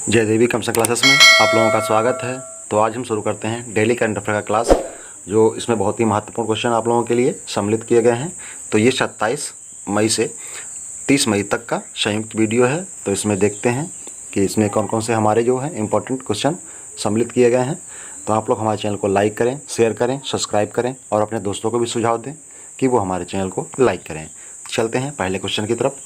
जय देवी computer classes में आप लोगों का स्वागत है। तो आज हम शुरू करते हैं डेली करंट अफेयर का क्लास, जो इसमें बहुत ही महत्वपूर्ण क्वेश्चन आप लोगों के लिए सम्मिलित किए गए हैं। तो ये 27 मई से 30 मई तक का संयुक्त वीडियो है। तो इसमें देखते हैं कि इसमें कौन कौन से हमारे जो है इंपॉर्टेंट क्वेश्चन सम्मिलित किए गए हैं। तो आप लोग हमारे चैनल को लाइक करें, शेयर करें, सब्सक्राइब करें और अपने दोस्तों को भी सुझाव दें कि वो हमारे चैनल को लाइक करें। चलते हैं पहले क्वेश्चन की तरफ।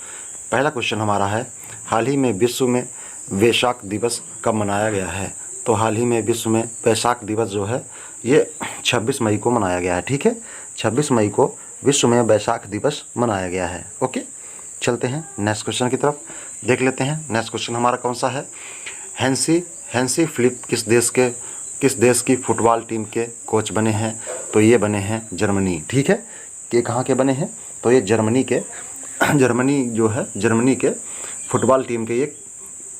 पहला क्वेश्चन हमारा है, हाल ही में विश्व में वैशाख दिवस कब मनाया गया है। तो हाल ही में विश्व में वैशाख दिवस जो है ये 26 मई को मनाया गया है। ठीक है, 26 मई को विश्व में वैशाख दिवस मनाया गया है। ओके, चलते हैं नेक्स्ट क्वेश्चन की तरफ, देख लेते हैं। नेक्स्ट क्वेश्चन हमारा कौन सा है, हैंसी फ्लिक किस देश की फुटबॉल टीम के कोच बने हैं। तो ये बने हैं जर्मनी। ठीक है, ये कहाँ के बने हैं, तो ये जर्मनी के फुटबॉल टीम के ये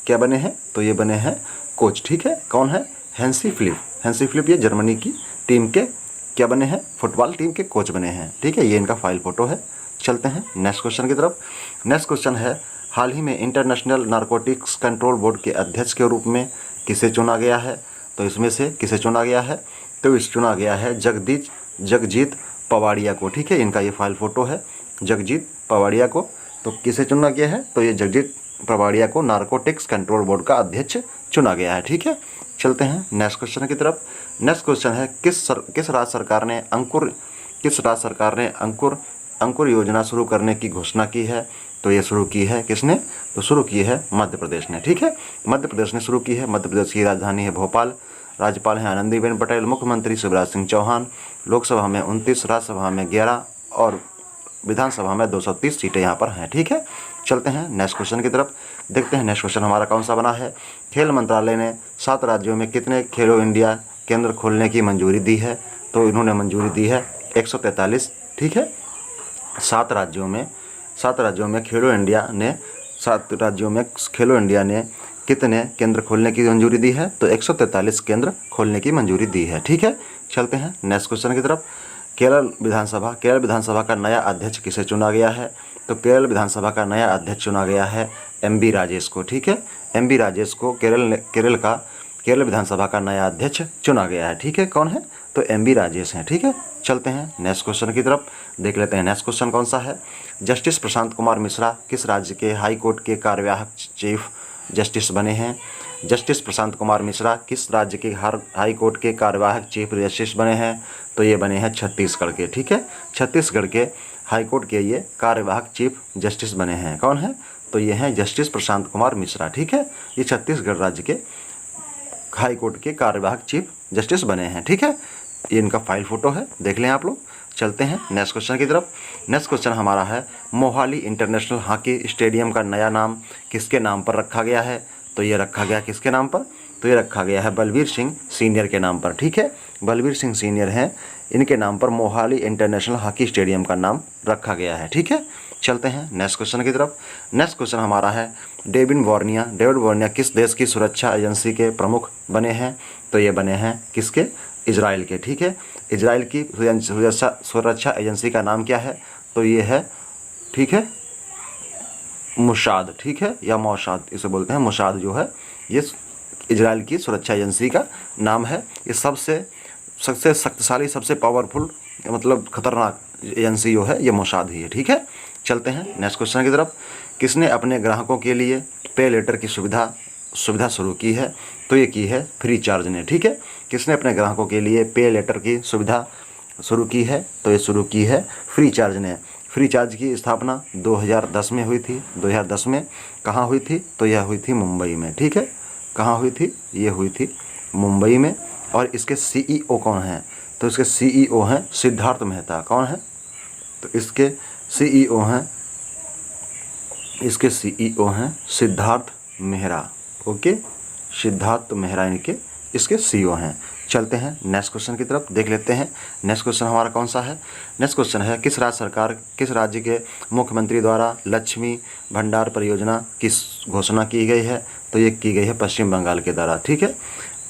क्या बने हैं, तो ये बने हैं कोच। ठीक है, कौन है, हैंसी फ्लिप ये जर्मनी की टीम के क्या बने हैं, फुटबॉल टीम के कोच बने हैं। ठीक है, ये इनका फाइल फोटो है। चलते हैं नेक्स्ट क्वेश्चन की तरफ। नेक्स्ट क्वेश्चन है, हाल ही में इंटरनेशनल नारकोटिक्स कंट्रोल बोर्ड के अध्यक्ष के रूप में किसे चुना गया है। तो इसमें से किसे चुना गया है, तो इस चुना गया है जगजीत पवाड़िया को। ठीक है, इनका ये फाइल फोटो है, जगजीत पवाड़िया को। तो किसे चुना गया है, तो ये जगजीत पवाड़िया को नारकोटिक्स कंट्रोल बोर्ड का अध्यक्ष चुना गया है। ठीक है, चलते हैं नेक्स्ट क्वेश्चन की तरफ। नेक्स्ट क्वेश्चन है, किस राज्य सरकार ने अंकुर योजना शुरू करने की घोषणा की है। तो ये शुरू की है किसने, तो शुरू की है मध्य प्रदेश ने। ठीक है, मध्य प्रदेश ने शुरू की है। मध्य प्रदेश की राजधानी है भोपाल, राज्यपाल हैं आनंदीबेन पटेल, मुख्यमंत्री शिवराज सिंह चौहान, लोकसभा में 29, राज्यसभा में 11 और विधानसभा में 230 सीटें यहाँ पर हैं। ठीक है, चलते हैं नेक्स्ट क्वेश्चन की तरफ, देखते हैं नेक्स्ट क्वेश्चन हमारा कौन सा बना है। खेल मंत्रालय ने 7 राज्यों में कितने खेलो इंडिया केंद्र खोलने की मंजूरी दी है। तो इन्होंने मंजूरी दी है 143। ठीक है, 7 राज्यों में खेलो इंडिया ने कितने केंद्र खोलने की मंजूरी दी है, तो 143 केंद्र खोलने की मंजूरी दी है। ठीक है, चलते हैं नेक्स्ट क्वेश्चन की तरफ। केरल विधानसभा का नया अध्यक्ष किसे चुना गया है। तो केरल विधानसभा का नया अध्यक्ष चुना गया है एमबी राजेश को। ठीक है, एमबी राजेश को केरल विधानसभा का नया अध्यक्ष चुना गया है। ठीक है, कौन है, तो एमबी राजेश हैं। ठीक है, चलते हैं नेक्स्ट क्वेश्चन की तरफ, देख लेते हैं नेक्स्ट क्वेश्चन कौन सा है। जस्टिस प्रशांत कुमार मिश्रा किस राज्य के हाई कोर्ट के कार्यवाहक चीफ जस्टिस बने हैं। जस्टिस प्रशांत कुमार मिश्रा किस राज्य के हाई कोर्ट के कार्यवाहक चीफ जस्टिस बने हैं। तो ये बने हैं छत्तीसगढ़ के। ठीक है, छत्तीसगढ़ के हाई कोर्ट के ये कार्यवाहक चीफ जस्टिस बने हैं। कौन है, तो ये हैं जस्टिस प्रशांत कुमार मिश्रा। ठीक है, ये छत्तीसगढ़ राज्य के हाई कोर्ट के कार्यवाहक चीफ जस्टिस बने हैं। ठीक है, ये इनका फाइल फोटो है, देख लें आप लोग। चलते हैं नेक्स्ट क्वेश्चन की तरफ। नेक्स्ट क्वेश्चन हमारा है, मोहाली इंटरनेशनल हॉकी स्टेडियम का नया नाम किसके नाम पर रखा गया है। तो ये रखा गया किसके नाम पर, तो ये रखा गया है बलवीर सिंह सीनियर के नाम पर। ठीक है, बलवीर सिंह सीनियर हैं, इनके नाम पर मोहाली इंटरनेशनल हॉकी स्टेडियम का नाम रखा गया है। ठीक है, चलते हैं नेक्स्ट क्वेश्चन की तरफ। नेक्स्ट क्वेश्चन हमारा है, डेविड वॉर्निया किस देश की सुरक्षा एजेंसी के प्रमुख बने हैं। तो ये बने हैं किसके, इजराइल के। ठीक है, इजराइल की सुरक्षा एजेंसी का नाम क्या है, तो ये है, ठीक है, मुसाद। ठीक है, या मौसाद इसे बोलते हैं। मुसाद जो है ये इजराइल की सुरक्षा एजेंसी का नाम है। ये सबसे शक्तिशाली, सबसे पावरफुल, मतलब खतरनाक एजेंसी जो है ये मोसाद ही है। ठीक है, चलते हैं नेक्स्ट क्वेश्चन की तरफ। किसने अपने ग्राहकों के लिए पे लेटर की सुविधा शुरू की है। तो ये की है फ्री चार्ज ने। ठीक है, किसने अपने ग्राहकों के लिए पे लेटर की सुविधा शुरू की है, तो ये शुरू की है फ्री चार्ज ने। फ्री चार्ज की स्थापना 2010 में हुई थी। 2010 में कहाँ हुई थी, तो यह हुई थी मुंबई में। ठीक है, कहाँ हुई थी, ये हुई थी मुंबई में। और इसके सीईओ कौन हैं, तो इसके सीईओ हैं सिद्धार्थ मेहता। कौन है, तो इसके सीईओ हैं सिद्धार्थ मेहरा। ओके, सिद्धार्थ मेहरा इसके सीईओ हैं। चलते हैं नेक्स्ट क्वेश्चन की तरफ, देख लेते हैं नेक्स्ट क्वेश्चन हमारा कौन सा है। नेक्स्ट क्वेश्चन है, किस राज्य के मुख्यमंत्री द्वारा लक्ष्मी भंडार परियोजना की घोषणा की गई है। तो ये की गई है पश्चिम बंगाल के द्वारा। ठीक है,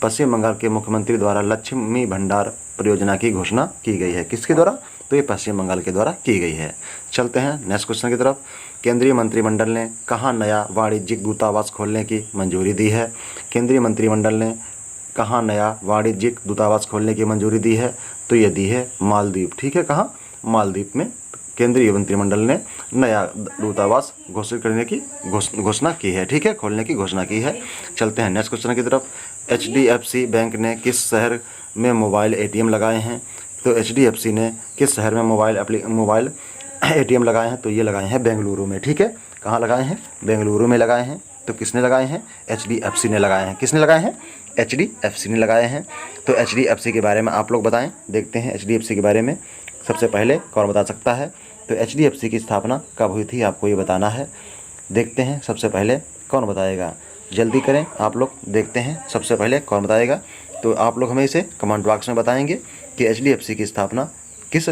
पश्चिम बंगाल के मुख्यमंत्री द्वारा लक्ष्मी भंडार परियोजना की घोषणा की गई है। किसके द्वारा, तो ये पश्चिम बंगाल के द्वारा की गई है। चलते हैं नेक्स्ट क्वेश्चन की तरफ। केंद्रीय मंत्रिमंडल ने कहाँ नया वाणिज्यिक दूतावास खोलने की मंजूरी दी है? केंद्रीय मंत्रिमंडल ने कहाँ नया वाणिज्यिक दूतावास खोलने की मंजूरी दी है? तो ये दी है मालदीव। ठीक है, कहाँ? मालदीव में केंद्रीय मंत्रिमंडल ने नया दूतावास घोषित करने की घोषणा की है। ठीक है, खोलने की घोषणा की है। चलते हैं नेक्स्ट क्वेश्चन की तरफ। HDFC बैंक ने किस शहर में मोबाइल ATM लगाए हैं? तो HDFC ने किस शहर में मोबाइल ATM लगाए हैं? तो ये लगाए हैं बेंगलुरु में। ठीक है, कहाँ लगाए हैं? बेंगलुरु में लगाए हैं। तो किसने लगाए हैं? HDFC ने लगाए हैं। किसने लगाए हैं? HDFC ने लगाए हैं। तो HDFC के बारे में आप लोग बताएं, देखते हैं HDFC के बारे में। सबसे पहले कौन बता सकता है? तो HDFC की स्थापना कब हुई थी, आपको ये बताना है। देखते हैं सबसे पहले कौन बताएगा, जल्दी करें आप लोग। देखते हैं सबसे पहले कौन बताएगा। तो आप लोग हमें इसे कमेंट बॉक्स में बताएंगे कि HDFC की स्थापना किस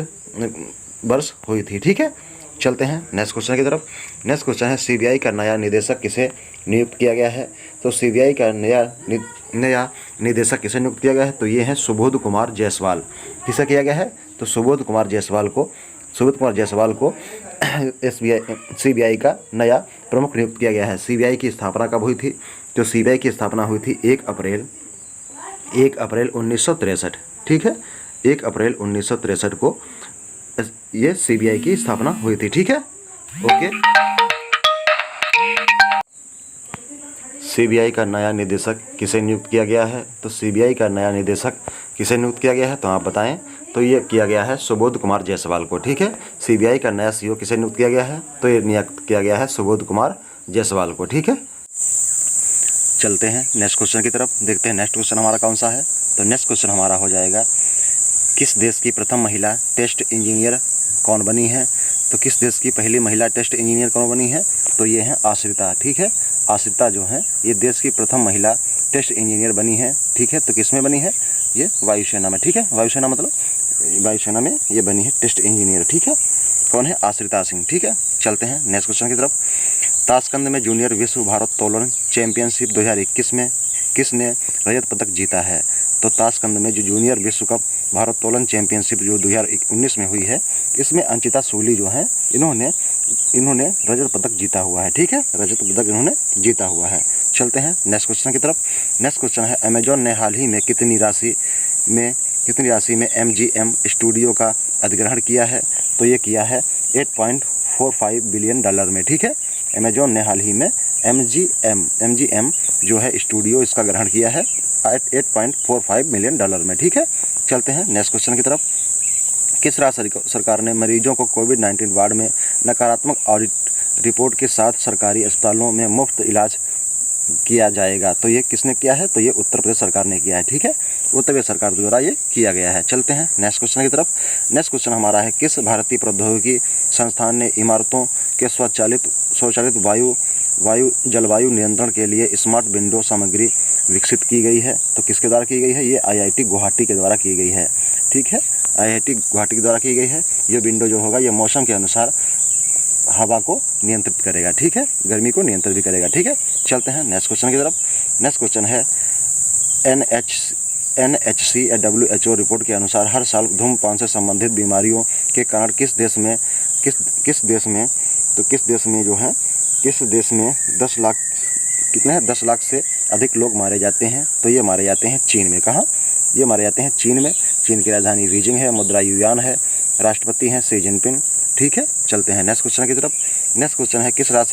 वर्ष हुई थी। ठीक है, चलते हैं नेक्स्ट क्वेश्चन की तरफ। नेक्स्ट क्वेश्चन है CBI का नया निदेशक किसे नियुक्त किया गया है? तो CBI का नया निदेशक किसे नियुक्त किया गया है? तो ये है सुबोध कुमार जायसवाल। किसे किया गया है? तो सुबोध कुमार जायसवाल को CBI का नया प्रमुख नियुक्त किया गया है। CBI की स्थापना कब हुई थी? तो CBI की स्थापना हुई थी 1 अप्रैल 1963। ठीक है, 1 अप्रैल 1963 को ये CBI की स्थापना हुई थी। ठीक है, ओके। CBI का नया निदेशक किसे नियुक्त किया गया है? तो CBI का नया निदेशक किसे नियुक्त किया गया है, तो आप बताएं। तो ये किया गया है सुबोध कुमार जायसवाल को। ठीक है, CBI का नया CEO किसे नियुक्त किया गया है? तो ये नियुक्त किया गया है सुबोध कुमार जायसवाल को। ठीक है, चलते हैं नेक्स्ट क्वेश्चन की तरफ। देखते हैं नेक्स्ट क्वेश्चन हमारा कौन सा है। तो नेक्स्ट क्वेश्चन हमारा हो जाएगा, किस देश की प्रथम महिला टेस्ट इंजीनियर कौन बनी है? तो किस देश की पहली महिला टेस्ट इंजीनियर कौन बनी है? तो ये है आश्रिता। ठीक है, आश्रिता जो है ये देश की प्रथम महिला टेस्ट इंजीनियर बनी है। ठीक है, तो किस में बनी है? ये वायुसेना में। ठीक है, वायुसेना मतलब वायुसेना में ये बनी है टेस्ट इंजीनियर। ठीक है, कौन है? आश्रिता सिंह। ठीक है, चलते हैं नेक्स्ट क्वेश्चन की तरफ। ताशकंद में जूनियर विश्व भारोत्तोलन चैंपियनशिप 2021 में किसने रजत पदक जीता है? तो ताशकंद में जो जूनियर विश्व कप भारोत्तोलन चैंपियनशिप जो 2019 में हुई है, इसमें अंचिता सूली जो हैं इन्होंने रजत पदक जीता हुआ है। ठीक है, रजत पदक इन्होंने जीता हुआ है। चलते हैं नेक्स्ट क्वेश्चन की तरफ। नेक्स्ट क्वेश्चन है, अमेजॉन ने हाल ही में कितनी राशि में MGM स्टूडियो का अधिग्रहण किया है? तो ये किया है $8.45 बिलियन में। ठीक है, अमेजॉन ने हाल ही में MGM जो है स्टूडियो इसका ग्रहण किया है 8.45 मिलियन डॉलर में। ठीक है, चलते हैं नेक्स्ट क्वेश्चन की तरफ। किस राज्य सरकार ने मरीजों को कोविड-19 वार्ड में नकारात्मक ऑडिट रिपोर्ट के साथ सरकारी अस्पतालों में मुफ्त इलाज किया जाएगा? तो ये किसने किया है? तो ये उत्तर प्रदेश सरकार ने किया है। ठीक है, उत्तर प्रदेश सरकार द्वारा ये किया गया है। चलते हैं नेक्स्ट क्वेश्चन की तरफ। नेक्स्ट क्वेश्चन हमारा है, किस भारतीय प्रौद्योगिकी संस्थान ने इमारतों के स्वचालित जलवायु नियंत्रण के लिए स्मार्ट विंडो सामग्री विकसित की गई है? तो किसके द्वारा की गई है? ये IIT गुवाहाटी के द्वारा की गई है। ठीक है, IIT गुवाहाटी के द्वारा की गई है। ये विंडो जो होगा ये मौसम के अनुसार हवा को नियंत्रित करेगा। ठीक है, गर्मी को नियंत्रित भी करेगा। ठीक है, चलते हैं नेक्स्ट क्वेश्चन की तरफ। नेक्स्ट क्वेश्चन है, NHC या WHO रिपोर्ट के अनुसार हर साल धूम्रपान से संबंधित बीमारियों के कारण किस देश में 10 लाख कितने हैं 10 लाख से अधिक लोग मारे जाते हैं? तो ये मारे जाते हैं चीन में। कहाँ? ये मारे जाते हैं चीन में। चीन की राजधानी बीजिंग है, मुद्रा युआन है, राष्ट्रपति हैं शी जिनपिंग। ठीक है, चलते हैं नेक्स्ट क्वेश्चन की तरफ। नेक्स्ट क्वेश्चन है, किस राज्य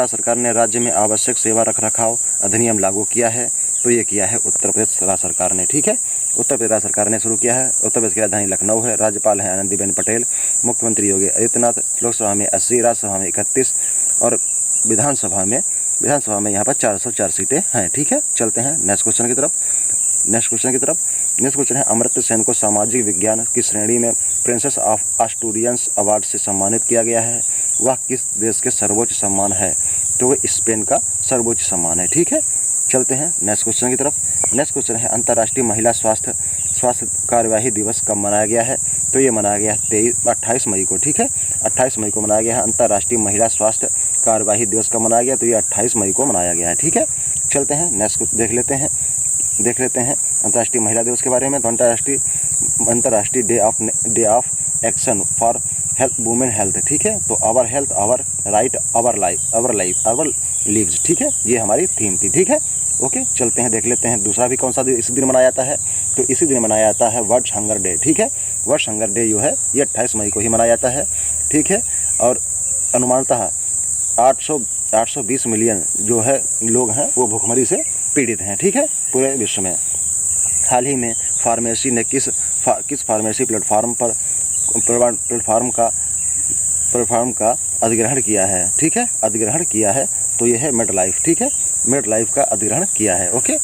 सरकार ने राज्य में आवश्यक सेवा रखरखाव अधिनियम लागू किया है? तो ये किया है उत्तर प्रदेश राज्य सरकार ने। ठीक है, उत्तर प्रदेश राज्य सरकार ने शुरू किया है। उत्तर प्रदेश की राजधानी लखनऊ है, राज्यपाल हैं आनंदीबेन पटेल, मुख्यमंत्री योगी आदित्यनाथ, लोकसभा में 80, राज्यसभा में 31 और विधानसभा में यहाँ पर 404 सीटें हैं। ठीक है, चलते हैं नेक्स्ट क्वेश्चन की तरफ। नेक्स्ट क्वेश्चन है, अमर्त्य सेन को सामाजिक विज्ञान की श्रेणी में प्रिंसेस ऑफ एस्टूरियस अवार्ड से सम्मानित किया गया है। वह किस देश के सर्वोच्च सम्मान है? तो वह स्पेन का सर्वोच्च सम्मान है। ठीक है, चलते हैं नेक्स्ट क्वेश्चन की तरफ। नेक्स्ट क्वेश्चन है, अंतर्राष्ट्रीय महिला स्वास्थ्य कार्यवाही दिवस कब मनाया गया है? तो ये मनाया गया है 28 मई को। ठीक है, 28 मई को मनाया गया है। अंतर्राष्ट्रीय महिला स्वास्थ्य कार्यवाही दिवस कब मनाया गया? तो ये 28 मई को मनाया गया है। ठीक है, चलते हैं नेक्स्ट कुछ देख लेते हैं अंतर्राष्ट्रीय महिला दिवस के बारे में। तो अंतर्राष्ट्रीय day of action for health women health, ठीक है। तो our health our right our life our lives, ठीक है, ये हमारी थीम थी, ठीक है। ओके, चलते हैं देख लेते हैं दूसरा भी कौन सा इसी दिन मनाया जाता है। तो इसी दिन मनाया जाता है वर्ल्ड हंगर डे, ठीक है। वर्ल्ड हंगर डे जो है ये 28 मई को ही मनाया जाता है, ठीक है। और अनुमानतः 820 मिलियन जो है लोग हैं वो भूखमरी से पीड़ित हैं, ठीक है, पूरे विश्व में। हाल ही में फार्मेसी ने किस फार्मेसी प्लेटफार्म का अधिग्रहण किया है, ठीक है, अधिग्रहण किया है। तो ये है मेड लाइफ, ठीक है, मेड लाइफ का अधिग्रहण किया है। ओके,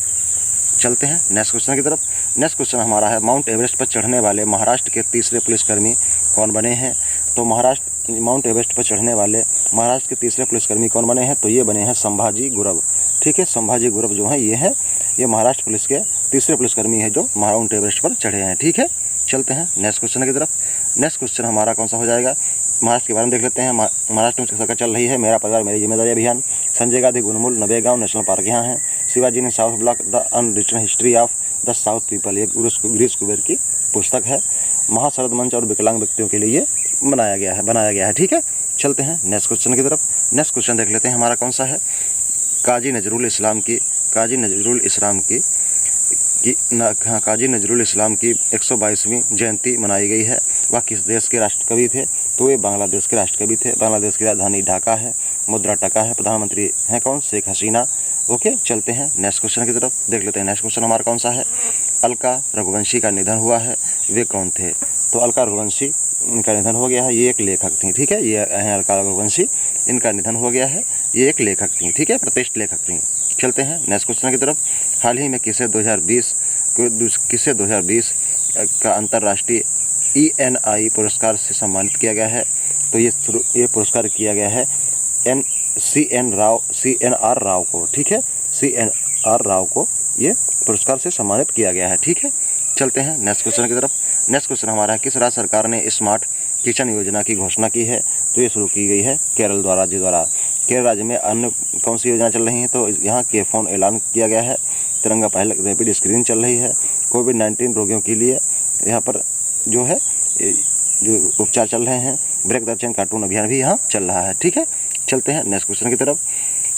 चलते हैं नेक्स्ट क्वेश्चन की तरफ। नेक्स्ट क्वेश्चन हमारा है माउंट एवरेस्ट पर चढ़ने वाले महाराष्ट्र के तीसरे पुलिसकर्मी कौन बने हैं। तो माउंट एवरेस्ट पर चढ़ने वाले महाराष्ट्र के तीसरे पुलिसकर्मी कौन बने हैं। तो ये बने हैं संभाजी गुरव, ठीक है। संभाजी गुरव जो है ये महाराष्ट्र पुलिस के तीसरे पुलिसकर्मी है जो माउंट एवरेस्ट पर चढ़े हैं, ठीक है। चलते हैं नेक्स्ट क्वेश्चन की तरफ। नेक्स्ट क्वेश्चन हमारा कौन सा हो जाएगा, महाराष्ट्र के बारे में देख लेते हैं। महाराष्ट्र में सरकार चल रही है मेरा परिवार मेरी जिम्मेदारी अभियान। संजय गांधी गुलमूल नवेगांव नेशनल पार्क यहाँ है। शिवाजी ने south block the unwritten history of the south people, ये गिरीश कुबेर की पुस्तक है। महाशरद मंच और विकलांग व्यक्तियों के लिए बनाया गया है, ठीक है। चलते हैं नेक्स्ट क्वेश्चन की तरफ। नेक्स्ट क्वेश्चन देख लेते हैं हमारा कौन सा है। काजी नजरुल इस्लाम की काजी नजरुल इस्लाम की 122वीं जयंती मनाई गई है। वह किस देश के राष्ट्रकवि थे। तो ये बांग्लादेश के राष्ट्रकवि थे। बांग्लादेश की राजधानी ढाका है, मुद्रा टका है। प्रधानमंत्री हैं कौन, शेख हसीना। ओके, चलते हैं नेक्स्ट क्वेश्चन की तरफ, देख लेते हैं नेक्स्ट क्वेश्चन हमारा कौन सा है। अलका रघुवंशी का निधन हुआ है, वे कौन थे। तो अलका रघुवंशी इनका निधन हो गया है, ये एक लेखक थी, ठीक है। ये हैं अलका रघुवंशी, इनका निधन हो गया है, ये एक लेखक थी, ठीक है, प्रतिष्ठित लेखक थी। चलते हैं नेक्स्ट क्वेश्चन की तरफ। हाल ही में किसे 2020 का अंतर्राष्ट्रीय ENI पुरस्कार से सम्मानित किया गया है। तो ये पुरस्कार किया गया है CNR राव को, ठीक है, CNR राव को ये पुरस्कार से सम्मानित किया गया है, ठीक है। चलते हैं नेक्स्ट क्वेश्चन की तरफ। नेक्स्ट क्वेश्चन हमारा है किस राज्य सरकार ने स्मार्ट किचन योजना की घोषणा की है। तो ये शुरू की गई है केरल राज्य द्वारा। केरल राज्य में अन्य कौन सी योजना चल रही है। तो यहाँ के फोन ऐलान किया गया है। तिरंगा पहले रैपिड स्क्रीन चल रही है। कोविड-19 रोगियों के लिए यहाँ पर जो है जो उपचार चल रहे हैं। ब्रेक द चेन कार्टून अभियान भी यहाँ चल रहा है, ठीक है। चलते हैं नेक्स्ट क्वेश्चन की तरफ।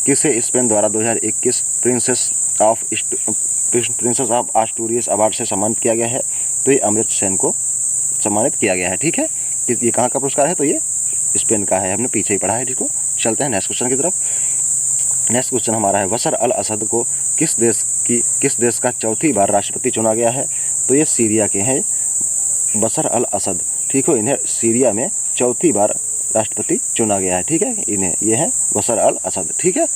किसे स्पेन द्वारा 2021 प्रिंसेस ऑफ आस्टूरियस अवार्ड से सम्मानित किया गया है। तो ये अमृत सेन को सम्मानित किया गया है, ठीक है। ये कहाँ का पुरस्कार है। तो ये स्पेन का है, हमने पीछे ही पढ़ा है जिसको। चलते हैं नेक्स्ट क्वेश्चन की तरफ। नेक्स्ट क्वेश्चन हमारा है बशर अल असद को किस देश का चौथी बार राष्ट्रपति चुना गया है। तो ये सीरिया के हैं बशर अल असद, ठीक हो। इन्हें सीरिया में चौथी बार राष्ट्रपति चुना गया है, ठीक है। ये है बशर अल असद, ठीक है।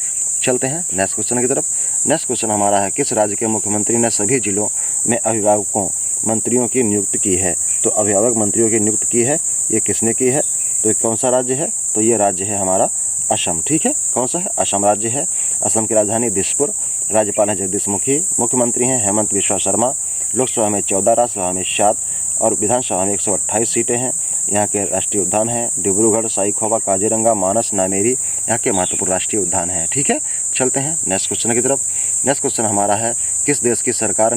चलते हैं नेक्स्ट क्वेश्चन की तरफ। नेक्स्ट क्वेश्चन हमारा है किस राज्य के मुख्यमंत्री ने सभी जिलों में अभिभावकों मंत्रियों की नियुक्ति की है। तो अभिभावक मंत्रियों की नियुक्ति की है, ये किसने की है। तो ये कौन सा राज्य है। तो ये राज्य है हमारा असम, ठीक है। कौन सा है, असम राज्य है। असम की राजधानी दिसपुर। राज्यपाल हैं जगदीश मुखी। मुख्यमंत्री हैं हेमंत बिश्वा शर्मा। लोकसभा में 14, राज्यसभा में 7 और विधानसभा में 128 सीटें हैं। यहाँ के राष्ट्रीय उद्यान हैं डिब्रूगढ़, साईखोवा, काजीरंगा, मानस, नामेरी यहाँ के महत्वपूर्ण राष्ट्रीय उद्यान हैं, ठीक है। चलते हैं नेक्स्ट क्वेश्चन की तरफ। नेक्स्ट क्वेश्चन हमारा है किस देश की सरकार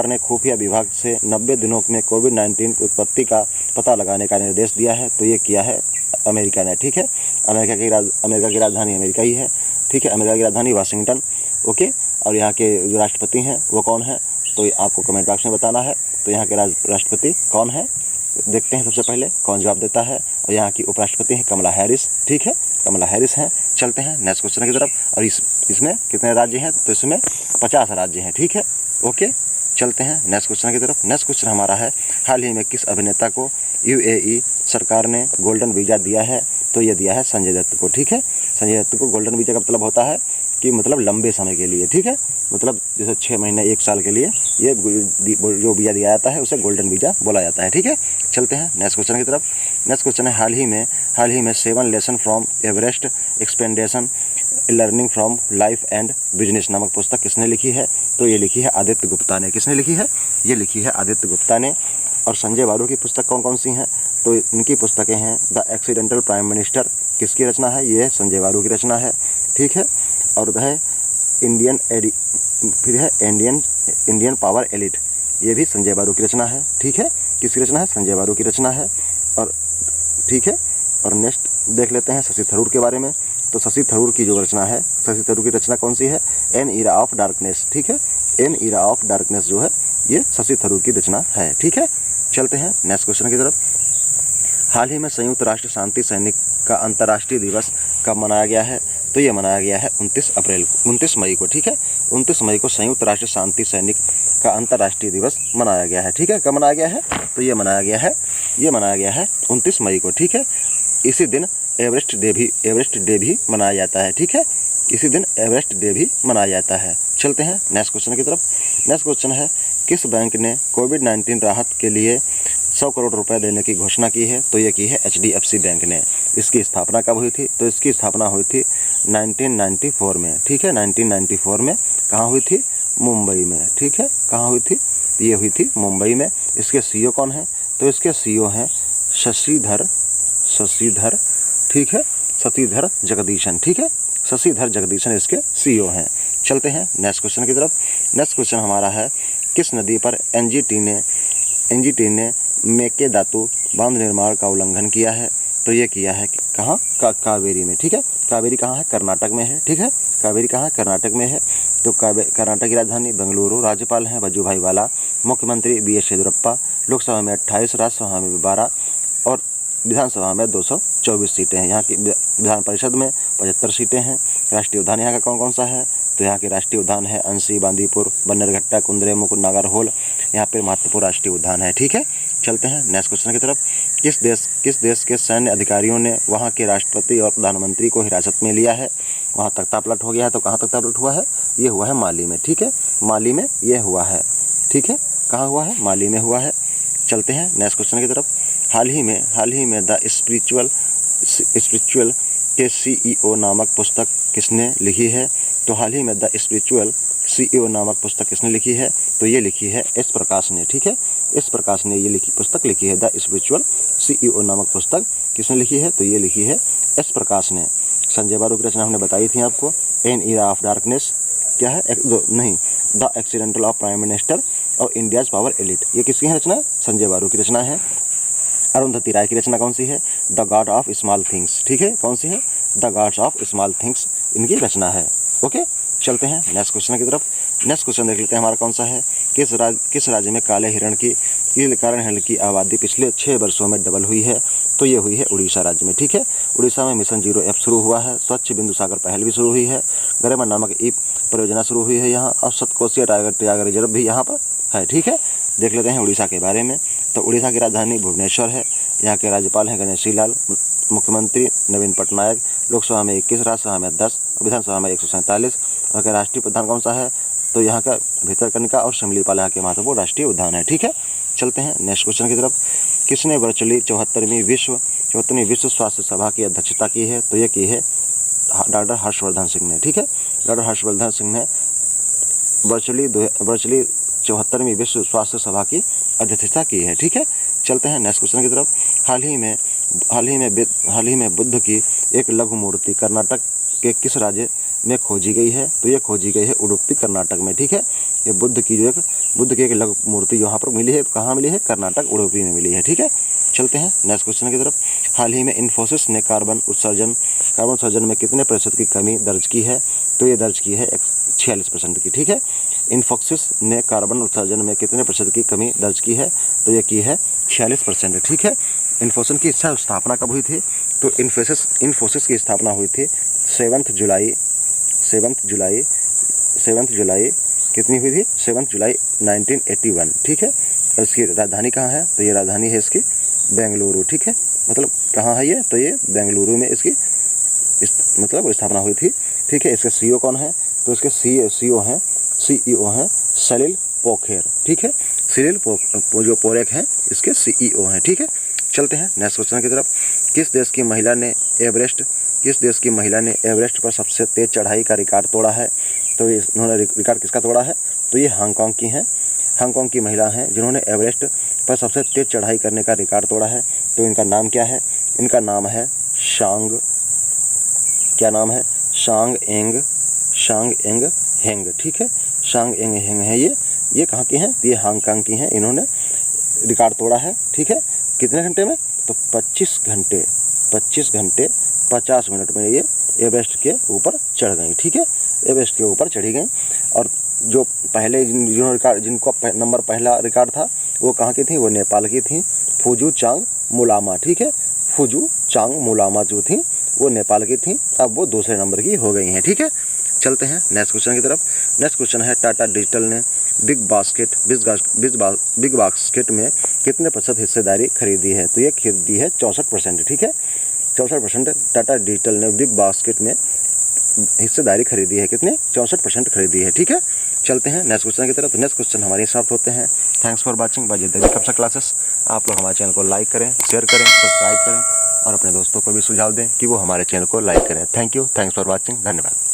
ने खुफिया विभाग से 90 दिनों में कोविड-19 की उत्पत्ति का पता लगाने का निर्देश दिया है। तो ये किया है अमेरिका ने, ठीक है। अमेरिका की राजधानी अमेरिका ही है, ठीक है। अमेरिका की राजधानी वाशिंगटन, ओके। और यहाँ के जो राष्ट्रपति हैं वो कौन है। तो ये आपको कमेंट बॉक्स में बताना है। तो यहाँ के राष्ट्रपति कौन है, देखते हैं सबसे पहले कौन जवाब देता है। और यहाँ की उपराष्ट्रपति हैं कमला हैरिस, ठीक है, कमला हैरिस हैं। चलते हैं नेक्स्ट क्वेश्चन की तरफ। और इसमें कितने राज्य हैं। तो इसमें 50 राज्य हैं, ठीक है, ओके। चलते हैं नेक्स्ट क्वेश्चन की तरफ। नेक्स्ट क्वेश्चन हमारा है हाल ही में किस अभिनेता को UAE सरकार ने गोल्डन वीज़ा दिया है। तो ये दिया है संजय दत्त को, ठीक है। संजय दत्त को गोल्डन वीज़ा का मतलब होता है कि मतलब लंबे समय के लिए, ठीक है, मतलब जैसे 6 महीने 1 साल के लिए ये जो वीज़ा दिया जाता है उसे गोल्डन वीज़ा बोला जाता है, ठीक है। चलते हैं नेक्स्ट क्वेश्चन की तरफ। नेक्स्ट क्वेश्चन है हाल ही में 7 lesson from Everest expedition learning from life and business नामक पुस्तक किसने लिखी है। तो ये लिखी है आदित्य गुप्ता ने। किसने लिखी है, ये लिखी है आदित्य गुप्ता ने। और संजय बारू की पुस्तक कौन कौन सी हैं। तो इनकी पुस्तकें हैं द एक्सीडेंटल प्राइम मिनिस्टर, किसकी रचना है, ये संजय बारू की रचना है, ठीक है। और है इंडियन पावर एलिट, ये भी संजय बारू की रचना है, ठीक है। किसकी रचना है, संजय बारू की रचना है। और ठीक है। और नेक्स्ट देख लेते हैं शशि थरूर के बारे में। तो शशि थरूर की जो रचना है, शशि थरूर की रचना कौन सी है? एन ईरा ऑफ डार्कनेस, ठीक है। एन ईरा ऑफ डार्कनेस जो है ये शशि थरूर की रचना है, ठीक है। चलते हैं नेक्स्ट क्वेश्चन की तरफ। हाल ही में संयुक्त राष्ट्र शांति सैनिक का अंतर्राष्ट्रीय दिवस कब मनाया गया है? तो ये मनाया गया है 29 मई को, ठीक है। 29 मई को संयुक्त राष्ट्र शांति सैनिक का अंतर्राष्ट्रीय दिवस मनाया गया है, ठीक है। कब मनाया गया है? तो ये मनाया गया है 29 मई को, ठीक है। इसी दिन एवरेस्ट डे भी मनाया जाता है, ठीक है। इसी दिन एवरेस्ट डे भी मनाया जाता है। चलते हैं नेक्स्ट क्वेश्चन की तरफ। नेक्स्ट क्वेश्चन है, किस बैंक ने कोविड-19 राहत के लिए 100 करोड़ रुपए देने की घोषणा की है? तो ये की है HDFC बैंक ने। इसकी स्थापना कब हुई थी? तो इसकी स्थापना हुई थी 1994 में, ठीक है। 1994 में कहाँ हुई थी? मुंबई में, ठीक है। कहाँ हुई थी? ये हुई थी मुंबई में। इसके CEO कौन है? तो इसके CEO हैं शशिधर, ठीक है। शशिधर जगदीशन, ठीक है। शशिधर जगदीशन इसके CEO हैं। चलते हैं नेक्स्ट क्वेश्चन की तरफ। नेक्स्ट क्वेश्चन हमारा है, किस नदी पर NGT ने मेकेदातु बांध निर्माण का उल्लंघन किया है? तो ये किया है कहाँ? कावेरी में, ठीक है। कावेरी कहाँ है? कर्नाटक में है, ठीक है। कावेरी कहाँ है? कर्नाटक में है। तो कर्नाटक की राजधानी बेंगलुरु। राज्यपाल हैं वजुभाई वाला। मुख्यमंत्री BS येदियुरप्पा। लोकसभा में 28, राज्यसभा में 12 और विधानसभा में 224 सीटें हैं। यहाँ की विधान परिषद में 75 सीटें हैं। राष्ट्रीय उद्यान यहाँ का कौन कौन सा है? तो यहाँ के राष्ट्रीय उद्यान है अंशी, बांदीपुर, बन्नेरघट्टा, कुंद्रेमुख, नागरहोल। यहाँ पे महत्वपूर्ण राष्ट्रीय उद्यान है, ठीक है। चलते हैं नेक्स्ट क्वेश्चन की तरफ। किस देश के सैन्य अधिकारियों ने वहाँ के राष्ट्रपति और प्रधानमंत्री को हिरासत में लिया है? वहाँ तख्तापलट हो गया है। तो कहाँ तख्तापलट हुआ है? ये हुआ है माली में, ठीक है। माली में ये हुआ है, ठीक है। कहाँ हुआ है? माली में हुआ है। चलते हैं नेक्स्ट क्वेश्चन की तरफ। हाल ही में द स्पिरिचुअल के CEO नामक पुस्तक किसने लिखी है? तो हाल ही में द स्पिरिचुअल CEO नामक पुस्तक किसने लिखी है? तो ये लिखी है S प्रकाश ने, ठीक है। S प्रकाश ने ये पुस्तक लिखी है। द स्पिरिचुअल CEO नामक पुस्तक किसने लिखी है? तो ये लिखी है S प्रकाश ने। संजय बारू की रचना हमने बताई थी आपको, एन ईरा ऑफ डार्कनेस। क्या है? The accidental of prime minister और इंडियाज पावर एलिट। ये किसकी है रचना? संजय बारू की रचना है। अरुंधति राय की रचना कौन सी है? The God of small things, ठीक है। कौन सी है? The gods of small things इनकी रचना है। ओके, चलते हैं नेक्स्ट क्वेश्चन की तरफ। नेक्स्ट क्वेश्चन देख लेते हैं हमारा कौन सा है। किस राज्य में काले हिरण की आबादी पिछले 6 वर्षों में डबल हुई है? तो ये हुई है उड़ीसा राज्य में, ठीक है। उड़ीसा में मिशन 0F शुरू हुआ है। स्वच्छ बिंदु सागर पहल भी शुरू हुई है। गरेमा नामक ई परियोजना शुरू हुई है यहाँ। और सतकोशिया टाइगर रिजर्व भी यहाँ पर है, ठीक है। देख लेते हैं उड़ीसा के बारे में। तो उड़ीसा की राजधानी भुवनेश्वर है। यहाँ के राज्यपाल हैं गणेशी लाल। मुख्यमंत्री नवीन पटनायक। लोकसभा में 21, राज्यसभा में 10, विधानसभा में 147। और का राष्ट्रीय उद्यान कौन सा है? तो यहाँ का भितरकनिका और शिमलीपाल यहाँ के महत्वपूर्ण राष्ट्रीय उद्यान है, ठीक है। चलते हैं नेक्स्ट क्वेश्चन की तरफ। किसने वर्चुअली 74वीं विश्व स्वास्थ्य सभा की अध्यक्षता की है? तो ये की है डॉक्टर हर्षवर्धन सिंह ने, ठीक है। डॉक्टर हर्षवर्धन सिंह ने वर्चुअली 74वीं विश्व स्वास्थ्य सभा की अध्यक्षता की है, ठीक है। चलते हैं नेक्स्ट क्वेश्चन की तरफ। हाल ही में बुद्ध की एक लघु मूर्ति कर्नाटक के किस राज्य में खोजी गई है? तो ये खोजी गई है उडुपी कर्नाटक में, ठीक है। ये बुद्ध की एक लघु मूर्ति यहाँ पर मिली है। कहाँ मिली है? कर्नाटक उडुपी में मिली है, ठीक है। चलते हैं नेक्स्ट क्वेश्चन की तरफ। हाल ही में इन्फोसिस ने कार्बन उत्सर्जन में कितने प्रतिशत की कमी दर्ज की है? तो ये दर्ज की है 46% की, ठीक है। इन्फोसिस ने कार्बन उत्सर्जन में कितने प्रतिशत की कमी दर्ज की है? तो ये की है 46%, ठीक है। इन्फोसिस की स्थापना कब हुई थी? तो इन्फोसिस की स्थापना हुई थी 7 जुलाई कितनी हुई थी? 7 जुलाई 1981, ठीक है। और इसकी राजधानी कहाँ है? तो ये राजधानी है इसकी बेंगलुरु, ठीक है। मतलब कहाँ है ये? तो ये बेंगलुरु में इसकी मतलब स्थापना हुई थी, ठीक है। इसके CEO कौन है? तो इसके CEO हैं सलिल पोखेर, ठीक है। सलिल जो पोरेख हैं इसके CEO हैं, ठीक है। चलते हैं नेक्स्ट क्वेश्चन की तरफ। किस देश की महिला ने एवरेस्ट पर सबसे तेज चढ़ाई का रिकॉर्ड तोड़ा है? तो इन्होंने रिकॉर्ड किसका तोड़ा है? तो ये हांगकांग की हैं। हांगकांग की महिला हैं जिन्होंने एवरेस्ट पर सबसे तेज चढ़ाई करने का रिकॉर्ड तोड़ा है। तो इनका नाम क्या है? इनका नाम है शांग एंग हेंग, ठीक है। शांग एंग हेंग है ये कहाँ की हैं? ये हांगकांग की हैं। इन्होंने रिकॉर्ड तोड़ा है, ठीक है। कितने घंटे में? तो 25 घंटे 50 मिनट में ये एवरेस्ट के ऊपर चढ़ गई। ठीक है, एवरेस्ट के ऊपर चढ़ी गई। और जो पहले जिनको नंबर पहला रिकॉर्ड था वो कहाँ की थी, वो नेपाल की थी, फुजू चांग मुलामा। ठीक है, फुजू चांग मुलामा जो थी वो नेपाल की थी, अब वो दूसरे नंबर की हो गई हैं। ठीक है, चलते हैं नेक्स्ट क्वेश्चन की तरफ। नेक्स्ट क्वेश्चन है टाटा डिजिटल ने बिग बास्केट में कितने प्रतिशत हिस्सेदारी खरीदी है? तो ये खरीदी है 64%। ठीक है, 64% टाटा डिजिटल ने बिग बास्केट में हिस्सेदारी खरीदी है। कितने? 64% खरीदी है। ठीक है, चलते हैं नेक्स्ट क्वेश्चन की तरफ। नेक्स्ट क्वेश्चन हमारे समाप्त होते हैं। Thanks for watching by Jaydev कक्षा क्लासेस। आप लोग हमारे चैनल को लाइक करें, शेयर करें, सब्सक्राइब करें और अपने दोस्तों को भी सुझाव दें कि वो हमारे चैनल को लाइक करें। Thank you, thanks for watching, धन्यवाद।